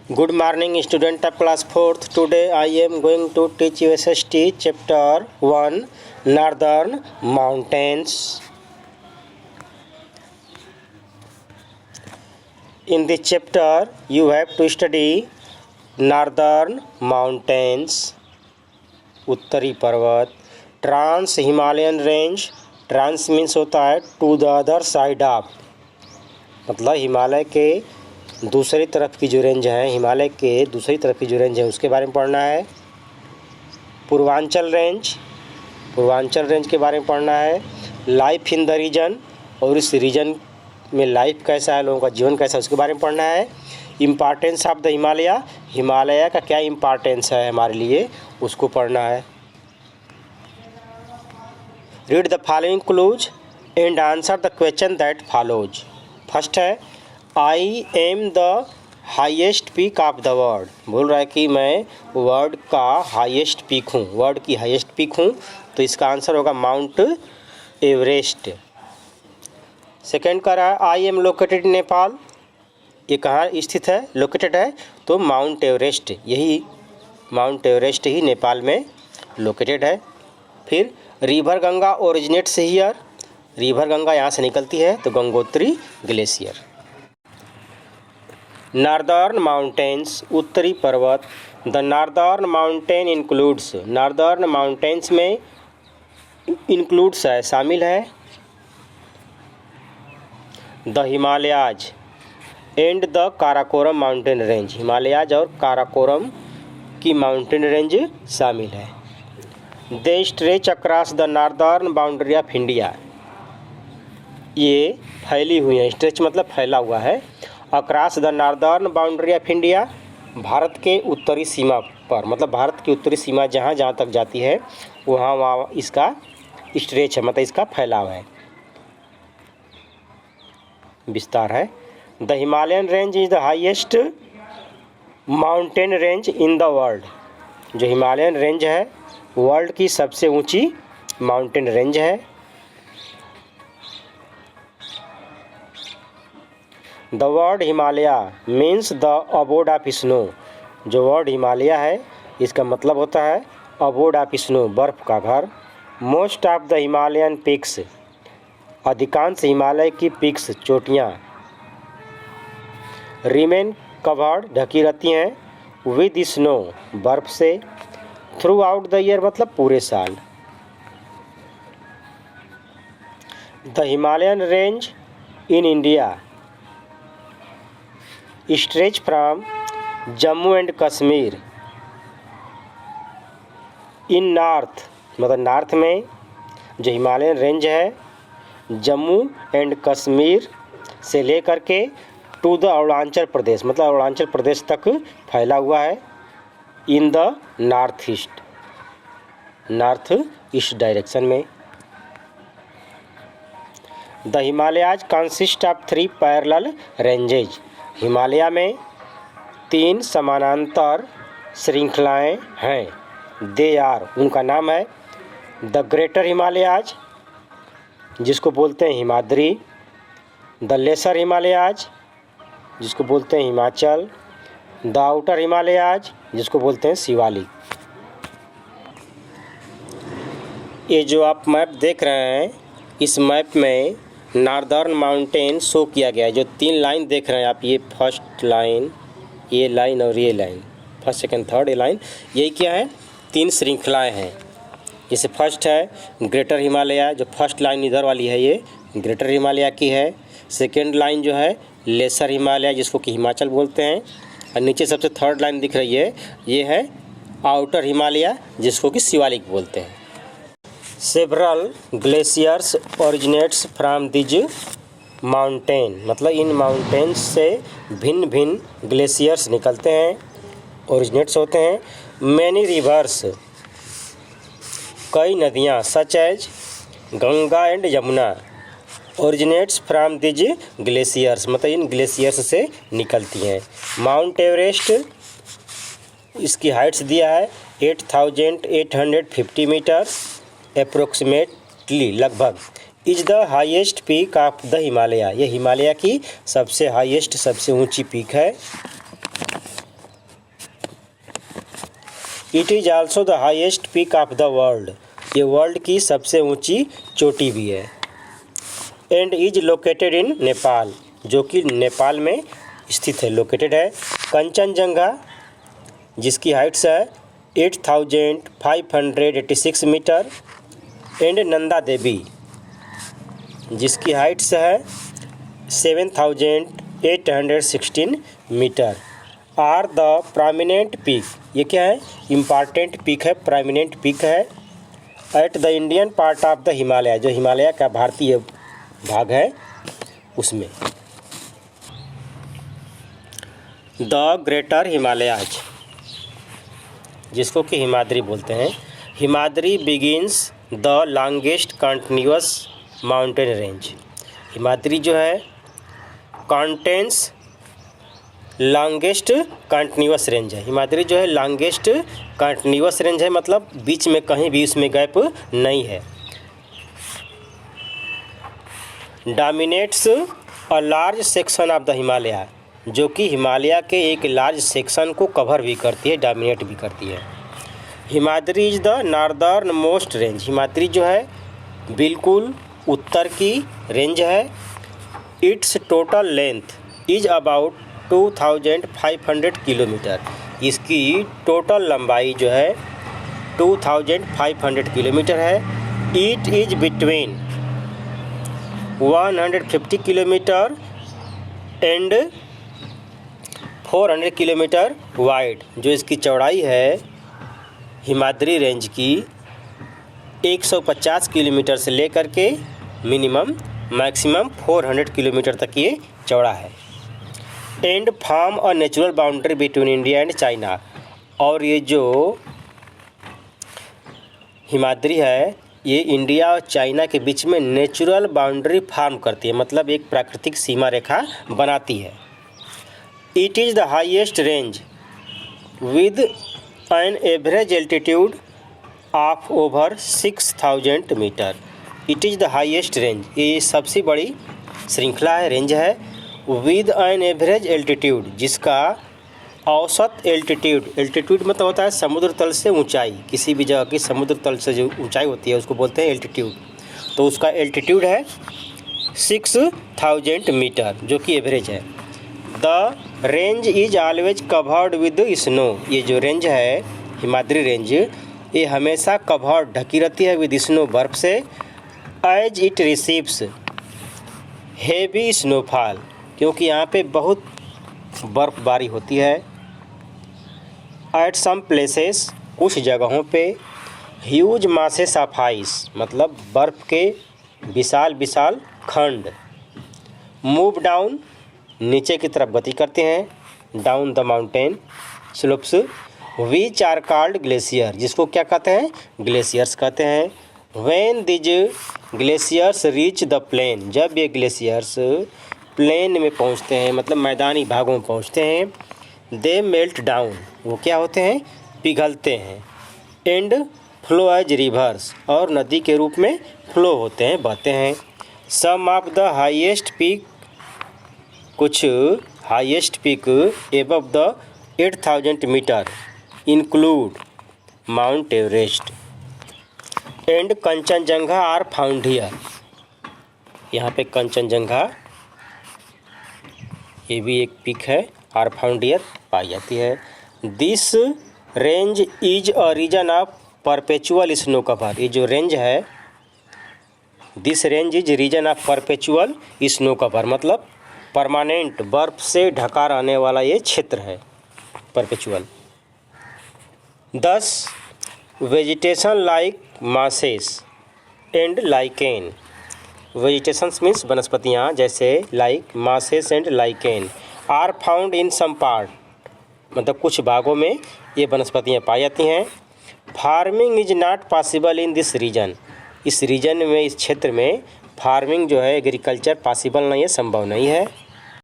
Good morning, student of class 4th. Today I am going to teach you SST chapter 1 Northern Mountains. In this chapter you have to study Northern Mountains, उत्तरी पर्वत, trans Himalayan range. Trans means होता है to the other side of, मतलब हिमालय के दूसरी तरफ की जो रेंज है, हिमालय के दूसरी तरफ की जो रेंज है उसके बारे में पढ़ना है. पूर्वांचल रेंज, पूर्वांचल रेंज के बारे में पढ़ना है. लाइफ इन द रीजन, और इस रीजन में लाइफ कैसा है, लोगों का जीवन कैसा है उसके बारे में पढ़ना है. Importance of the Himalaya, Himalaya का क्या इम्पॉर्टेंस है हमारे लिए उसको पढ़ना है. Read the following clues and answer the question that follows. First है I am the highest peak of the world. बोल रहा है कि मैं वर्ल्ड का हाईएस्ट पीक हूँ, वर्ल्ड की हाईएस्ट पीक हूँ, तो इसका आंसर होगा माउंट एवरेस्ट. सेकेंड कह रहा है I M located in Nepal. ये कहाँ स्थित है, लोकेटेड है, तो माउंट एवरेस्ट, यही माउंट एवरेस्ट ही नेपाल में लोकेटेड है. फिर river Ganga originates here, river Ganga यहाँ से निकलती है, तो गंगोत्री ग्लेशियर. नॉर्दर्न माउंटेन्स, उत्तरी पर्वत. The northern mountain includes, northern mountains में इंक्लूड्स है, शामिल है. The Himalayas and the Karakoram mountain range, Himalayas और काराकोरम की माउंटेन रेंज शामिल है. They stretch across the northern boundary of India, ये फैली हुई है, स्ट्रेच मतलब फैला हुआ है. Across the northern boundary of India, Bharat के उत्तरी सीमा पर, मतलब भारत की उत्तरी सीमा जहाँ जहाँ तक जाती है वहाँ इसका स्ट्रेच है, मतलब इसका फैलाव है, विस्तार है. The Himalayan range is the highest mountain range in the world, जो हिमालयन रेंज है वर्ल्ड की सबसे ऊंची माउंटेन रेंज है. The word Himalaya means the abode of snow, जो वर्ड हिमालय है इसका मतलब होता है अबोर्ड ऑफ स्नो, बर्फ़ का घर. Most of the Himalayan peaks, अधिकांश हिमालय की पीक्स, चोटियाँ. रिमेन कवर्ड, ढकी रहती हैं. विद स्नो, बर्फ़ से. थ्रू आउट द ईयर, मतलब पूरे साल. The Himalayan range in India stretch from Jammu and Kashmir in north, मतलब नॉर्थ में जो हिमालयन रेंज है जम्मू एंड कश्मीर से लेकर के टू द अरुणाचल प्रदेश, मतलब अरुणाचल प्रदेश तक फैला हुआ है. In the north east direction में. The Himalayas consist of 3 parallel ranges, Himalaya में 3 समानांतर श्रृंखलाएं हैं. दे आर, उनका नाम है द ग्रेटर हिमालयाज, जिसको बोलते हैं हिमाद्री. द लेसर हिमालयाज, जिसको बोलते हैं हिमाचल. द आउटर हिमालयाज, जिसको बोलते हैं शिवालिक. ये जो आप मैप देख रहे हैं, इस मैप में नॉर्दर्न माउंटेन शो किया गया है. जो 3 लाइन देख रहे हैं आप, ये फर्स्ट लाइन, ये लाइन और ये लाइन, फर्स्ट सेकंड थर्ड, ये लाइन, यही क्या है, 3 श्रृंखलाएं हैं. जैसे फर्स्ट है ग्रेटर हिमालय, जो फर्स्ट लाइन इधर वाली है ये ग्रेटर हिमालय की है. सेकंड लाइन जो है लेसर हिमालय, जिसको कि हिमाचल बोलते हैं. और नीचे सबसे थर्ड लाइन दिख रही है, ये है आउटर हिमालय, जिसको कि शिवालिक बोलते हैं. Several glaciers originates from these mountain, मतलब इन माउंटेन्स से भिन्न भिन्न ग्लेशियर्स निकलते हैं, ओरिजिनेट्स होते हैं. मैनी रिवर्स, कई नदियाँ, such as Ganga and Yamuna, originates from these glaciers, मतलब इन ग्लेशियर्स से निकलती हैं. माउंट एवरेस्ट, इसकी हाइट्स दिया है 8850 मीटर अप्रोक्सीमेटली, लगभग. Is the highest peak of the Himalaya, ये हिमालय की सबसे हाईएस्ट, सबसे ऊंची पीक है. It is also the highest peak of the world, ये वर्ल्ड की सबसे ऊंची चोटी भी है। And is located in Nepal, जो कि नेपाल में स्थित है, लोकेटेड है। कंचनजंगा जिसकी हाइट्स है 8586 मीटर। एंड नंदा देवी जिसकी हाइट्स है 7816 metre are the prominent peak, ये क्या है, इम्पॉर्टेंट पीक है, प्रोमिनेंट पीक है at the Indian part of the Himalaya, जो हिमालय का भारतीय भाग है उसमें। द ग्रेटर हिमालयाज जिसको कि हिमाद्री बोलते हैं। Himadri begins the longest continuous mountain range, Himadri जो है कंटेंस लॉन्गेस्ट कंटिन्यूअस रेंज है। हिमाद्री जो है लॉन्गेस्ट कंटिन्यूअस रेंज है, मतलब बीच में कहीं भी उसमें गैप नहीं है। Dominates a large section of the Himalaya, जो कि हिमालय के एक लार्ज सेक्शन को कवर भी करती है, डोमिनेट भी करती है। Himadri is the northern most range, Himadri जो है बिल्कुल उत्तर की रेंज है। It's total length is about 2500 kilometre, इसकी टोटल लंबाई जो है 2500 किलोमीटर है। It is between 150 kilometre and 400 kilometre wide, जो इसकी चौड़ाई है हिमाद्री रेंज की 150 किलोमीटर से लेकर के मिनिमम मैक्सिमम 400 किलोमीटर तक ये चौड़ा है। And form a natural boundary between India and China, और ये जो हिमाद्री है ये इंडिया और चाइना के बीच में नेचुरल बाउंड्री फॉर्म करती है, मतलब एक प्राकृतिक सीमा रेखा बनाती है। It is the highest range with an average altitude of over 6000 metre. It is the highest range, ये सबसे बड़ी श्रृंखला है, रेंज है। विद एन एवरेज एल्टीट्यूड, जिसका औसत एल्टीट्यूड मतलब होता है समुद्र तल से ऊंचाई, किसी भी जगह की समुद्र तल से जो ऊंचाई होती है उसको बोलते हैं एल्टीट्यूड। तो उसका एल्टीट्यूड है 6000 मीटर, जो कि एवरेज है। The range is always covered with snow, ये जो रेंज है हिमाद्री रेंज ये हमेशा कवर्ड ढकी रहती है विद स्नो, बर्फ़ से। As it receives heavy snowfall, क्योंकि यहाँ पे बहुत बर्फ़बारी होती है। एट सम प्लेसेस, कुछ जगहों पे। ह्यूज मासेस ऑफ आइस, मतलब बर्फ़ के विशाल विशाल खंड। मूव डाउन, नीचे की तरफ गति करते हैं, down the mountain slopes. Which are called glacier, जिसको क्या कहते हैं, ग्लेशियर्स कहते हैं। When these glaciers reach the plain, जब ये ग्लेशियर्स प्लेन में पहुंचते हैं, मतलब मैदानी भागों में पहुंचते हैं। दे मेल्ट डाउन, वो क्या होते हैं, पिघलते हैं। एंड फ्लो एज रिवर्स, और नदी के रूप में फ्लो होते हैं, बहते हैं। Some of the highest peak, कुछ highest peak above the 8000 metre include Mount Everest and Kanchenjunga are found here. यहाँ पे कंचनजंगा ये भी एक पीक है, आर फाउंड हियर पाई जाती है। This range is a region of perpetual snow cover, ये जो रेंज है this range is region of perpetual snow cover, मतलब परमानेंट बर्फ से ढका रहने वाला ये क्षेत्र है, perpetual. 10 vegetation like mosses and lichen, vegetations means वनस्पतियाँ, जैसे like mosses and lichen are found in some part, मतलब कुछ भागों में ये वनस्पतियाँ पाई जाती हैं। Farming is not possible in this reason, इस रीजन में, इस क्षेत्र में फार्मिंग जो है एग्रीकल्चर पॉसिबल नहीं है, संभव नहीं है।